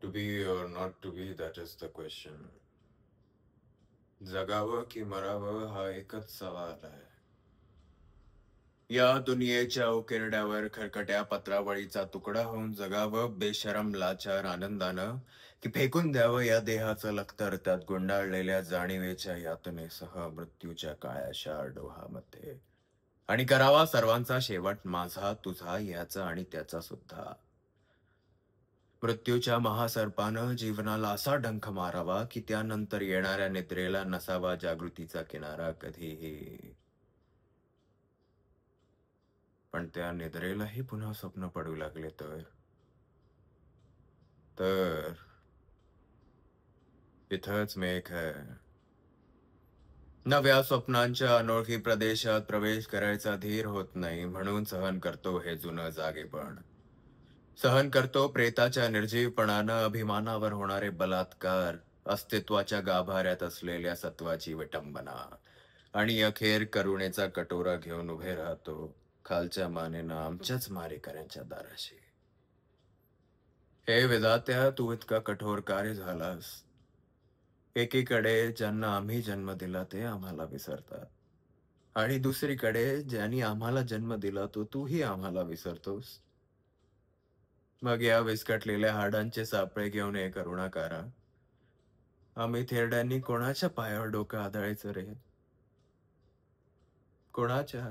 To be or not to be, that is the question. जगावं की मरावं हा एकच सवाल आहे. या दुनियेच्या उकिरड्यावर खरकट्या पत्रावळीचा तुकडा होऊन जगावं बेशरम लाचार आनंदानं, की फेकून द्यावं या देहाचं लखतर त्यात गुंडाळलेल्या जाणीवेच्या यातनेसह मृत्यूच्या काळ्याशा डोहामध्ये. आणि करावा सर्वांचा शेवट माझा, तुझा, याचा आणि त्याचा सुद्धा. मृत्यूच्या महासर्पानं जीवनाला असा डंख मारावा, की त्यानंतर येणाऱ्या निद्रेला नसावा जागृतीचा किनारा कधीही. पण त्या निद्रेलाही पुन्हा स्वप्न पडू लागले तर इथंच मेघ आहे. नव्या स्वप्नांच्या अनोळखी प्रदेशात प्रवेश करायचा धीर होत नाही, म्हणून सहन करतो हे जुनं जागेपण. सहन करतो प्रेताच्या निर्जीवपणानं अभिमानावर होणारे बलात्कार, अस्तित्वाच्या गाभाऱ्यात असलेल्या सत्वाची विटंबना. आणि अखेर करुणेचा कटोरा घेऊन उभे राहतो खालच्या मानेनं आमच्याच मारेकऱ्यांच्या दाराशी. हे विधात्या, तू इतका कठोर कार्य झालास. एकीकडे ज्यांना आम्ही जन्म दिला ते आम्हाला विसरतात, आणि दुसरीकडे ज्यांनी आम्हाला जन्म दिला तूही आम्हाला विसरतोस. मग या विस्कटलेल्या हाडांचे सापळे घेऊन ये करुणाकारा. आम्ही थेरड्यांनी कोणाच्या पायावर डोकं आदळायचं रे? कोणाच्या?